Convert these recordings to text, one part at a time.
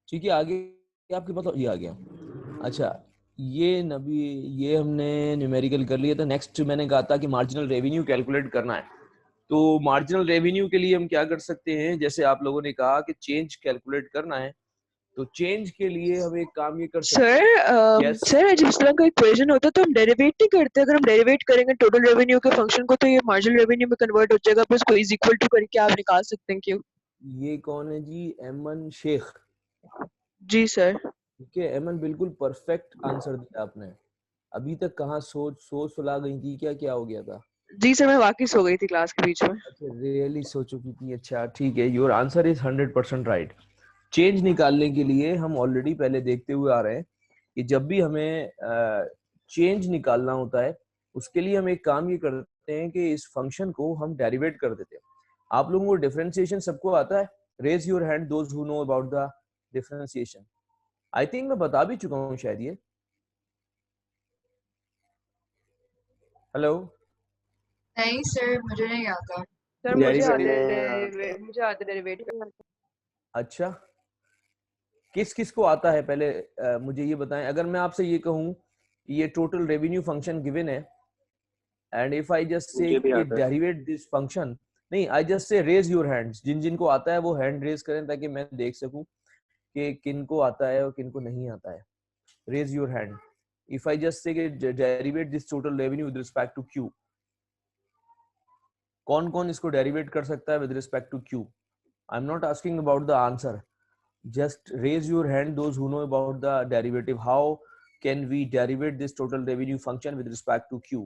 ठीक है, आगे आपके पास ये आ गया। अच्छा, ये नबी, ये हमने न्यूमेरिकल कर लिया था। नेक्स्ट मैंने कहा था कि मार्जिनल रेवेन्यू कैलकुलेट करना है। तो मार्जिनल रेवेन्यू के लिए हम क्या कर सकते हैं, जैसे आप लोगों ने कहा कि चेंज कैलकुलेट करना है, तो चेंज के लिए हम एक काम ये कर सकते सर हैं। यस, सर जब इस तरह का इक्वेशन होता है तो हम डेरिवेट नहीं करते। अगर हम डेरिवेट करेंगे टोटल रेवेन्यू के फंक्शन को तो ये मार्जिनल रेवेन्यू में कन्वर्ट हो जाएगा, बस को इज इक्वल टू करके आप निकाल सकते हैं। क्यों? ये कौन है जी? एमन शेख। जी सर। ठीक है एमन, बिल्कुल परफेक्ट आंसर दिया आपने। अभी तक कहाँ सोच सोच सुला गई थी क्या? क्या हो गया था? जी सर, मैं वाकिफ हो गई थी क्लास के बीच में। अच्छा, रियली सोच चुकी थी। अच्छा ठीक है, your answer is 100% right. Change निकालने के लिए हम ऑलरेडी पहले देखते हुए आ रहे हैं कि जब भी हमें चेंज निकालना होता है, उसके लिए हम एक काम ये करते हैं कि इस फंक्शन को हम डेरिवेट कर देते हैं। आप लोगों को डिफरेंशिएशन सबको आता है? Raise your hand those who know about the differentiation. I think मैं बता भी चुका हूँ शायद ये। हेलो। नहीं सर, मुझे नहीं आता। सर मुझे आता डेरिवेट करना। अच्छा, किस किस को आता है पहले मुझे ये बताएं। अगर मैं आपसे ये कहूं ये टोटल रेवेन्यू फंक्शन गिवन है, एंड इफ आई जस्ट से मुझे भी कि आता है। डेरिवेट दिस फंक्शन, नहीं I just say raise your hands, जिन जिन को आता है वो हैंड रेज करें ताकि मैं देख सकूं कि किन को आता है और किन को नहीं आता है। Raise your hand if I just say कि derivate this total revenue with respect to Q. कौन कौन इसको डेरिवेट कर सकता है with respect to Q? I am not asking about the answer, just raise your hand those who know about the derivative. How can we derivate this total revenue function with respect to q?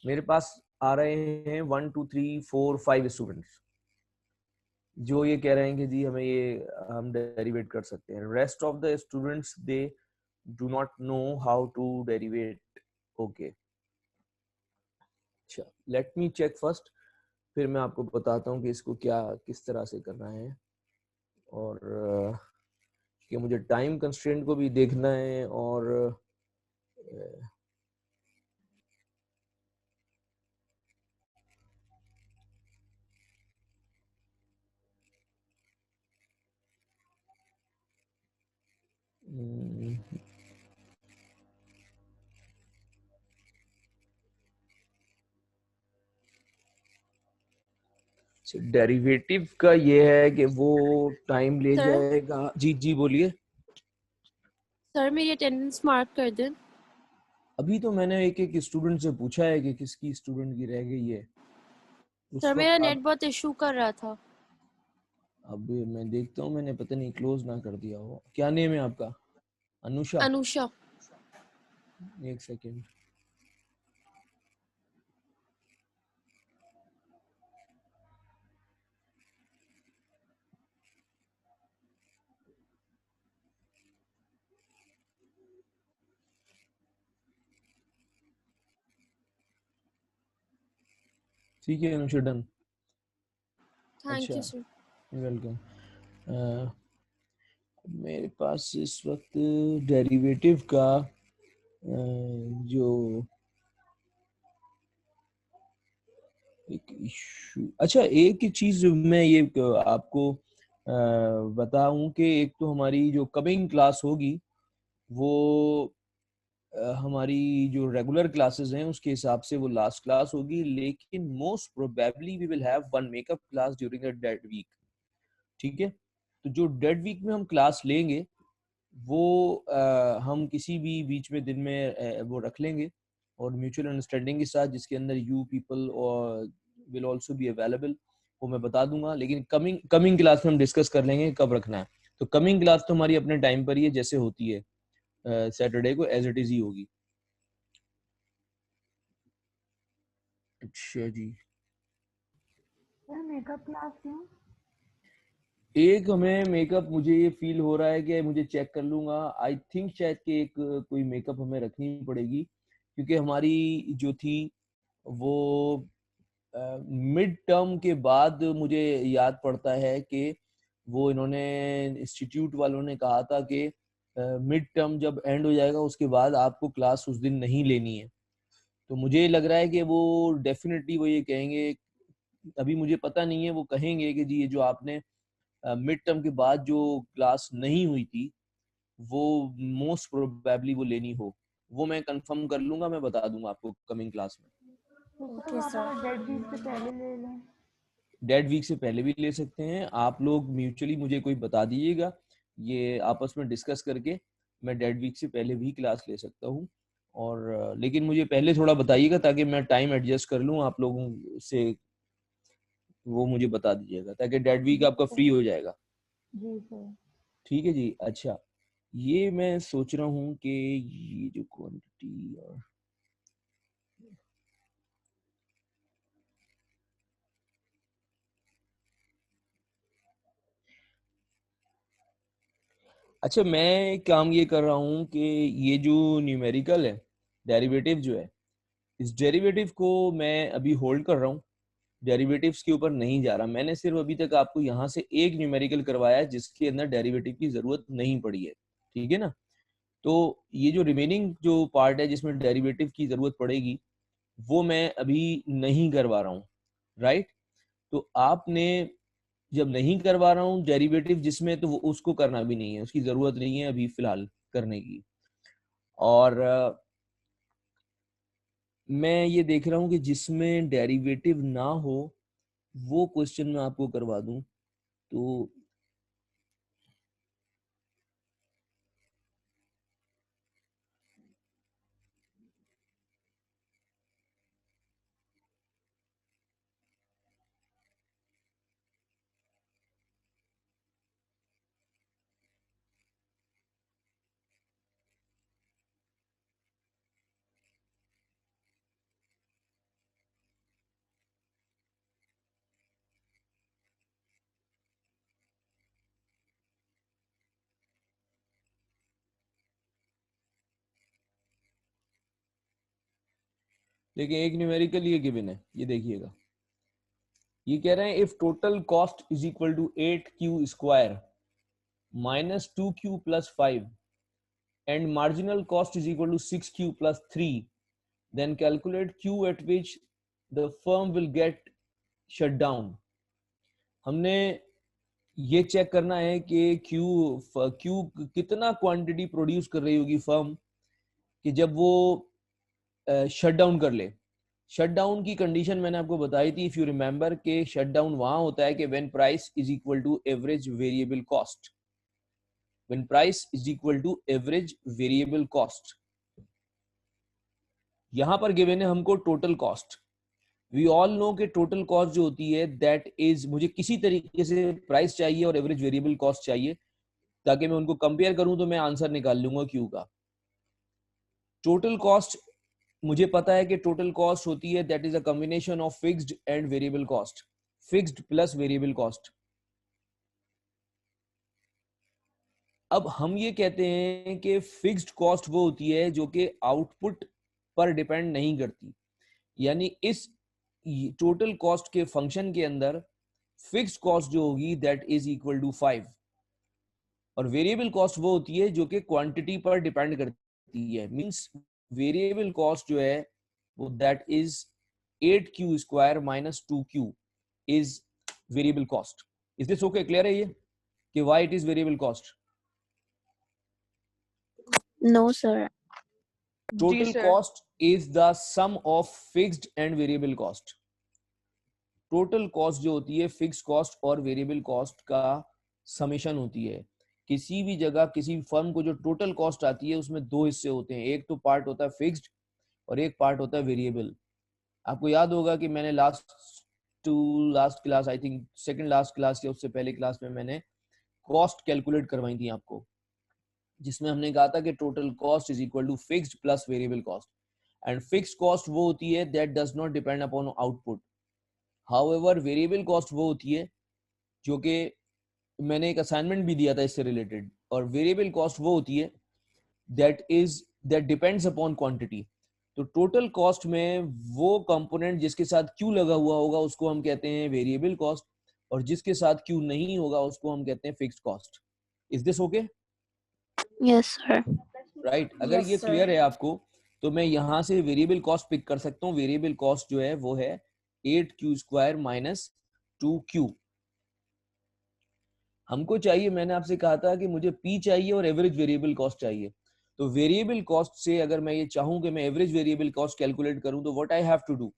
मेरे पास आ रहे हैं 1 2 3 4 5 students जो ये कह रहे हैं कि जी हमें ये हम डेरिवेट कर सकते हैं। Rest of the students they do not know how to derivate. Okay, अच्छा लेट मी चेक फर्स्ट, फिर मैं आपको बताता हूँ कि इसको क्या किस तरह से करना है। और कि मुझे टाइम कंस्ट्रेंट को भी देखना है और डेरिवेटिव का ये है कि वो टाइम ले सर जाएगा। जी जी बोलिए। सर मेरी अटेंडेंस मार्क कर दें। अभी तो मैंने एक एक स्टूडेंट से पूछा है कि किसकी स्टूडेंट की रह गई है। उस सर मेरा वक्त नेट आप, बहुत इशू कर रहा था। अब मैं देखता हूँ, मैंने पता नहीं क्लोज ना कर दिया हो। क्या नेम है आपका? अनुषा? अनुषा। एक सेकेंड। ठीक है अनुषा, डन। थैंक अच्छा, यू सर। वेलकम। मेरे पास इस वक्त डेरिवेटिव का जो एक इशू, अच्छा एक ही चीज मैं ये आपको बताऊं कि एक तो हमारी जो कमिंग क्लास होगी वो हमारी जो रेगुलर क्लासेस हैं उसके हिसाब से वो लास्ट क्लास होगी, लेकिन most probably we will have one makeup class during the dead week. ठीक है, तो जो डेड वीक में हम क्लास लेंगे वो हम किसी भी बीच में दिन में वो रख लेंगे और म्यूचुअल अंडरस्टैंडिंग के साथ, जिसके अंदर यू पीपल और विल आल्सो बी अवेलेबल, वो मैं बता दूंगा। लेकिन कमिंग कमिंग क्लास में हम डिस्कस कर लेंगे कब रखना है। तो कमिंग क्लास तो हमारी अपने टाइम पर ही है, जैसे होती है सैटरडे को एज इट इज ही होगी। अच्छा जी, सर मेकअप क्लास क्यों? एक हमें मेकअप, मुझे ये फील हो रहा है कि मुझे चेक कर लूंगा, आई थिंक शायद कि एक कोई मेकअप हमें रखनी पड़ेगी, क्योंकि हमारी जो थी वो मिड टर्म के बाद मुझे याद पड़ता है कि वो इन्होंने इंस्टीट्यूट वालों ने कहा था कि मिड टर्म जब एंड हो जाएगा उसके बाद आपको क्लास उस दिन नहीं लेनी है। तो मुझे लग रहा है कि वो डेफिनेटली वो ये कहेंगे, अभी मुझे पता नहीं है, वो कहेंगे कि जी ये जो आपने मिड टर्म के बाद जो क्लास नहीं हुई थी वो मोस्ट प्रोबेबली वो लेनी हो, वो मैं कंफर्म कर लूंगा, मैं बता दूंगा आपको कमिंग क्लास में। तो सर ओके आप सर। हमें डेड वीक से पहले ले लें। डेड वीक से पहले भी ले सकते हैं आप लोग, म्यूचुअली मुझे कोई बता दीजिएगा, ये आपस में डिस्कस करके मैं डेड वीक से पहले भी क्लास ले सकता हूँ। और लेकिन मुझे पहले थोड़ा बताइएगा ताकि मैं टाइम एडजस्ट कर लूँ आप लोगों से, वो मुझे बता दीजिएगा ताकि डेड वीक जी आपका सर। फ्री हो जाएगा। जी सर। ठीक है जी। अच्छा, ये मैं सोच रहा हूँ कि ये जो क्वांटिटी और अच्छा, मैं काम ये कर रहा हूँ कि ये जो न्यूमेरिकल है, डेरिवेटिव जो है, इस डेरिवेटिव को मैं अभी होल्ड कर रहा हूँ, डेरिवेटिव्स के ऊपर नहीं जा रहा। मैंने सिर्फ अभी तक आपको यहाँ से एक न्यूमेरिकल करवाया है जिसके अंदर डेरिवेटिव की जरूरत नहीं पड़ी है, ठीक है ना। तो ये जो रिमेनिंग जो पार्ट है जिसमें डेरिवेटिव की जरूरत पड़ेगी वो मैं अभी नहीं करवा रहा हूँ, राइट। तो आपने जब नहीं करवा रहा हूँ डेरिवेटिव जिसमें, तो वो उसको करना भी नहीं है, उसकी जरूरत नहीं है अभी फिलहाल करने की। और मैं ये देख रहा हूँ कि जिसमें डेरिवेटिव ना हो वो क्वेश्चन मैं आपको करवा दूं। तो देखिए, एक न्यूमेरिकल ये गिवन है, ये देखिएगा, ये कह रहे हैं if total cost is equal to 8q square minus 2q plus 5 and marginal cost is equal to 6q plus 3, then calculate q at which the firm will get shut down। हमने ये check करना है कि Q कितना quantity produce कर रही होगी firm कि जब वो शट डाउन कर ले। शट डाउन की कंडीशन मैंने आपको बताई थी, इफ यू रिमेंबर, कि शट डाउन वहां होता है कि when price is equal to average variable cost, when price is equal to average variable cost. यहां पर गिवन है हमको total cost. We all know कि टोटल कॉस्ट जो होती है दैट इज, मुझे किसी तरीके से प्राइस चाहिए और एवरेज वेरिएबल कॉस्ट चाहिए ताकि मैं उनको कंपेयर करूं तो मैं आंसर निकाल लूंगा क्यू का। टोटल कॉस्ट मुझे पता है कि टोटल कॉस्ट होती है that is a combination of fixed and variable cost, fixed plus variable cost. अब हम ये कहते हैं कि फिक्स्ड कॉस्ट वो होती है जो कि आउटपुट पर डिपेंड नहीं करती, यानी इस टोटल कॉस्ट के फंक्शन के अंदर फिक्स्ड कॉस्ट जो होगी दैट इज इक्वल टू 5, और वेरिएबल कॉस्ट वो होती है जो कि क्वांटिटी पर डिपेंड करती है। मींस वेरिएबल कॉस्ट जो है वो that is 8q square minus 2q is variable cost. Is this okay? Clear है ये कि why it is variable cost? No, sir. जी total sir. Cost is the sum of fixed and variable cost. Total cost जो होती है fix cost और variable cost का summation होती है। किसी भी जगह किसी फर्म को जो टोटल कॉस्ट आती है उसमें दो हिस्से होते हैं, एक तो पार्ट होता है फिक्स्ड और एक पार्ट होता है वेरिएबल। आपको याद होगा कि मैंने last class, I think second last class या उससे पहले क्लास में मैंने कॉस्ट कैलकुलेट करवाई थी आपको, जिसमें हमने कहा था कि total cost is equal to fixed plus variable cost. And fixed cost वो होती है that does not depend upon output. However variable cost वो होती है जो कि मैंने एक असाइनमेंट भी दिया था इससे रिलेटेड, और वेरिएबल कॉस्ट वो होती है दैट डिपेंड्स अपॉन क्वांटिटी। तो टोटल कॉस्ट में वो कंपोनेंट जिसके साथ क्यू लगा हुआ होगा उसको हम कहते हैं वेरिएबल कॉस्ट, और जिसके साथ क्यू नहीं होगा उसको हम कहते हैं fixed cost. Is this okay? Yes, sir. Right. अगर Yes, ये sir. क्लियर है आपको तो मैं यहाँ से वेरिएबल कॉस्ट पिक कर सकता हूँ। वेरिएबल कॉस्ट जो है वो है 8q स्क्वायर माइनस 2q। हमको चाहिए, मैंने आपसे कहा था कि मुझे पी चाहिए और एवरेज वेरिएबल कॉस्ट चाहिए। तो वेरिएबल कॉस्ट से अगर मैं ये चाहूं कि मैं एवरेज वेरिएबल कॉस्ट कैलकुलेट करूं तो what I have to do?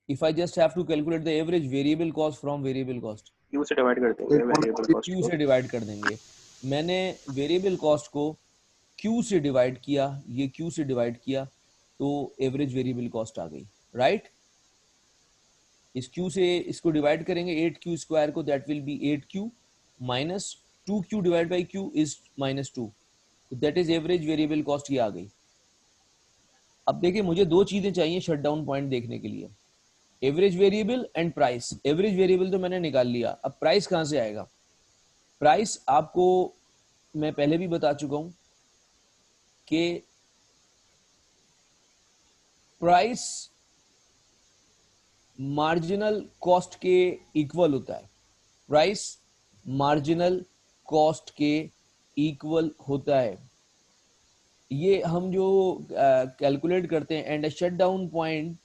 If I just have to calculate the average variable cost from variable cost, Q से डिवाइड कर देंगे वेरिएबल कॉस्ट क्यू को। से डिवाइड कर देंगे। मैंने वेरिएबल कॉस्ट को क्यू से डिवाइड किया, ये क्यू से डिवाइड किया, तो एवरेज वेरिएबल कॉस्ट आ गई, राइट? इस क्यू से इसको डिवाइड करेंगे 8q स्क्वायर को, that will be 8q minus 2q divide by q is -2, तो that is average variable cost, ये आ गई। अब देखिए मुझे दो चीजें चाहिए शटडाउन पॉइंट देखने के लिए, average variable and price. Average variable तो मैंने निकाल लिया, अब प्राइस कहां से आएगा? प्राइस आपको मैं पहले भी बता चुका हूं कि प्राइस मार्जिनल कॉस्ट के इक्वल होता है, प्राइस मार्जिनल कॉस्ट के इक्वल होता है। ये हम जो कैलकुलेट करते हैं, and shut down point,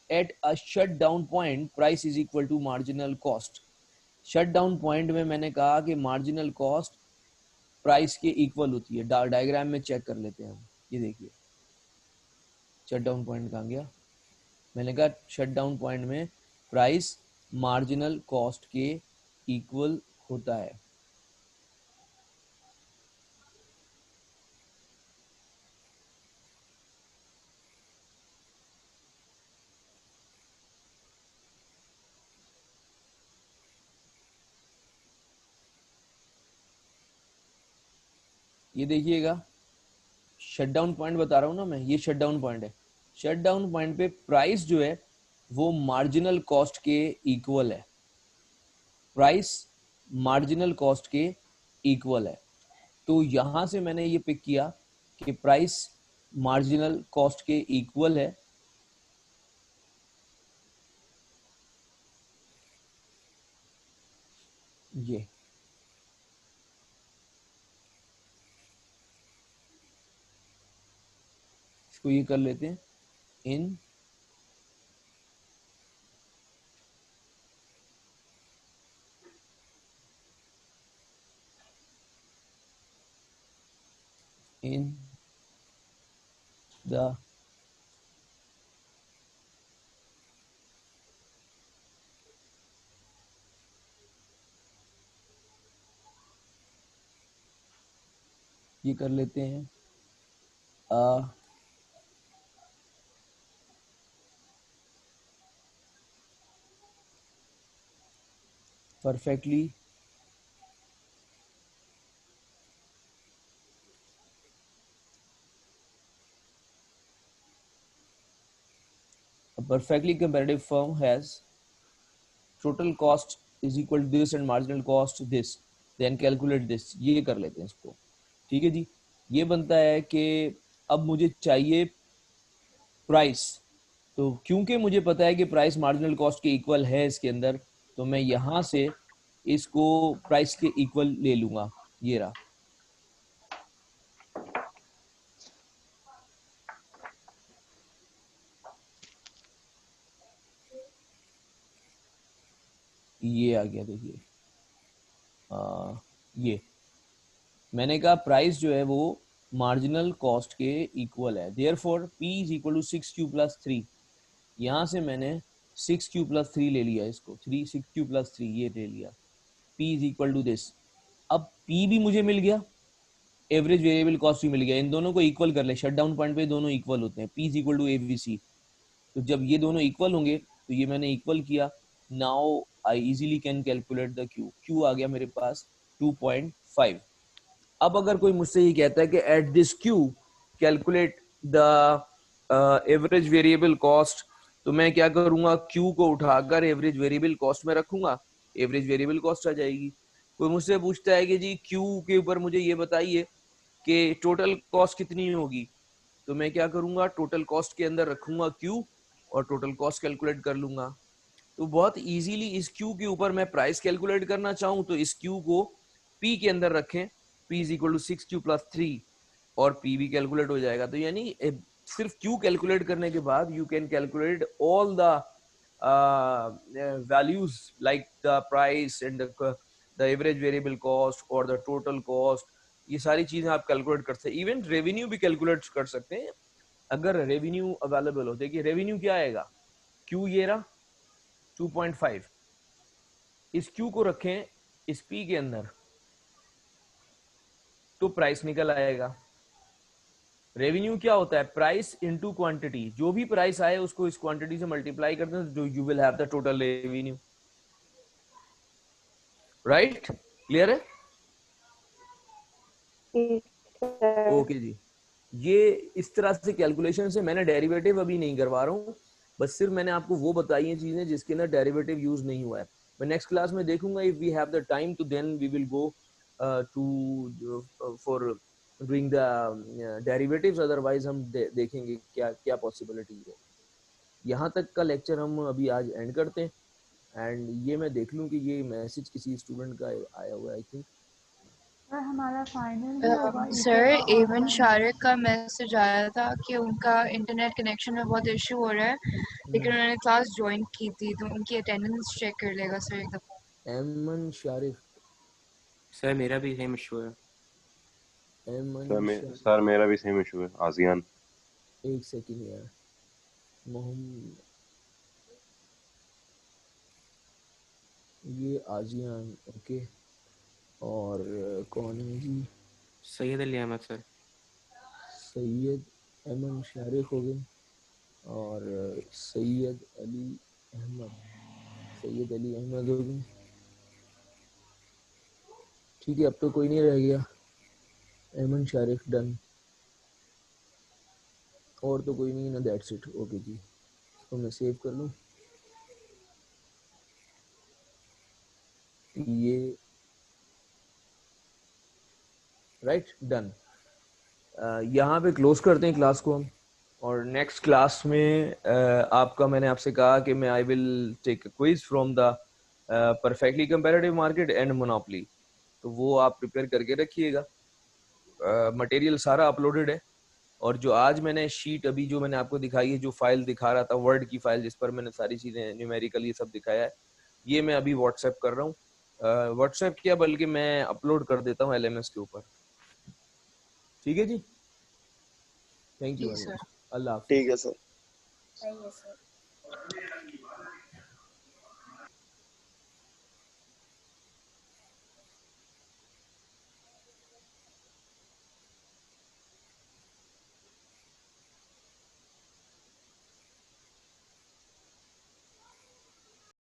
at a shut down point price is equal to marginal cost. Shut down point में मैंने कहा कि मार्जिनल कॉस्ट प्राइस के इक्वल होती है। डायग्राम में चेक कर लेते हैं हम, ये देखिए शट डाउन पॉइंट कहाँ गया? मैंने कहा शट डाउन पॉइंट में प्राइस मार्जिनल कॉस्ट के इक्वल होता है। ये देखिएगा शट डाउन पॉइंट बता रहा हूं ना मैं, ये शट डाउन पॉइंट है। शट डाउन पॉइंट पे प्राइस जो है वो मार्जिनल कॉस्ट के इक्वल है, प्राइस मार्जिनल कॉस्ट के इक्वल है। तो यहां से मैंने ये पिक किया कि प्राइस मार्जिनल कॉस्ट के इक्वल है, ये इसको ये कर लेते हैं इन द ये कर लेते हैं perfectly a perfectly competitive firm has total cost is equal to this and marginal cost this, then calculate this। ये कर लेते हैं इसको, ठीक है जी। ये बनता है कि अब मुझे चाहिए प्राइस, तो क्योंकि मुझे पता है कि प्राइस मार्जिनल कॉस्ट के इक्वल है इसके अंदर, तो मैं यहां से इसको प्राइस के इक्वल ले लूंगा, ये रहा। ये आ गया, देखिए ये मैंने कहा प्राइस जो है वो मार्जिनल कॉस्ट के इक्वल है, therefore P is equal to 6Q plus 3। यहां से मैंने 6Q प्लस 3 ले लिया, इसको 6Q प्लस 3 ये ले लिया। P is equal to this. अब P भी मुझे मिल गया, एवरेज वेरिएबल कॉस्ट भी मिल गया, इन दोनों को इक्वल कर ले। शट डाउन पॉइंट पे दोनों इक्वल होते हैं, P is equal to ABC। तो जब ये दोनों इक्वल होंगे तो ये मैंने इक्वल किया। Now I easily can calculate the Q। Q आ गया मेरे पास 2.5। अब अगर कोई मुझसे ये कहता है कि at this Q calculate the average variable cost, तो मैं क्या करूंगा, Q को उठाकर एवरेज वेरिएबल कॉस्ट में रखूंगा, एवरेज वेरिएबल कॉस्ट आ जाएगी। कोई मुझसे पूछता है कि जी Q के ऊपर मुझे ये बताइए कि टोटल कॉस्ट कितनी होगी, तो मैं क्या करूंगा, टोटल कॉस्ट के अंदर रखूंगा Q और टोटल कॉस्ट कैलकुलेट कर लूंगा। तो बहुत इजीली इस Q के ऊपर मैं प्राइस कैलकुलेट करना चाहूं तो इस Q को P के अंदर रखें, P is equal to 6Q plus 3 और P भी कैलकुलेट हो जाएगा। तो यानी सिर्फ Q कैलकुलेट करने के बाद you can calculate all the values like the price and the average variable cost or the total cost, ये सारी चीजें आप कैलकुलेट कर सकते हैं. इवन रेवेन्यू भी कैलकुलेट कर सकते हैं अगर रेवेन्यू अवेलेबल हो. देखिए रेवेन्यू क्या आएगा, क्यू ये रहा 2.5, इस क्यू को रखें इस पी के अंदर तो प्राइस निकल आएगा. रेवेन्यू क्या होता है, प्राइस इनटू क्वांटिटी. जो भी प्राइस आए उसको इस क्वांटिटी से मल्टीप्लाई करते हैं तो you will have the total revenue. Right, clear है? ओके जी. ये इस तरह से कैलकुलेशन से, मैंने डेरिवेटिव अभी नहीं करवा रहा हूँ, बस सिर्फ मैंने आपको वो बताई है चीजें जिसके अंदर डेरिवेटिव यूज नहीं हुआ है. मैं नेक्स्ट क्लास में देखूंगा, if we have the time तो then we will go to for doing the derivatives. Otherwise हम देखेंगे क्या क्या पॉसिबिलिटी है. यहाँ तक का लेक्चर हम अभी आज एंड करते हैं. एंड ये मैं देख लूँ कि ये मैसेज किसी स्टूडेंट का आया हुआ है. आई थिंक सर हमारा फाइनल भी होगा सर इधर एवन ऑनलाइन. शारिक का मैसेज आया था कि उनका इंटरनेट कनेक्शन में बहुत इशू हो रहा है, लेकिन उन्होंने क्लास ज्वाइन की थी, तो उनकी अटेंडेंस चेक कर लेगा सर एक दफा. एमन शारिफ. सर मेरा भी सेम इशू है. एमन सर मेरा भी सेम इशू है. आजियान, एक सेकंड यार. मोहम्मद, ये आजियान. ओके. और कौन है जी? सैयद अली अहमद सर. सैयद अमन शारिक हो गए और सैयद अली अहमद. सैयद अली अहमद हो गए. ठीक है, अब तो कोई नहीं रह गया. अमन शारिक डन. और तो कोई नहीं ना. That's it. ओके जी, इसको मैं सेव कर लूँ. ये राइट, डन. यहाँ पे क्लोज करते हैं क्लास को हम. और नेक्स्ट क्लास में आपका, मैंने आपसे कहा कि मैं I will take a quiz from the perfectly comparative market and monopoly. तो वो आप प्रिपेयर करके रखिएगा. मटेरियल सारा अपलोडेड है. और जो आज मैंने शीट अभी जो मैंने आपको दिखाई है, जो फाइल दिखा रहा था, वर्ड की फाइल जिस पर मैंने सारी चीजें न्यूमेरिकल ये सब दिखाया है, ये मैं अभी व्हाट्सएप कर रहा हूँ. व्हाट्सएप किया, बल्कि मैं अपलोड कर देता हूँ LMS के ऊपर. ठीक है जी, थैंक यू जी वेरी सर. मच. अल्लाह हाफिज. ठीक है सर. सही है सर.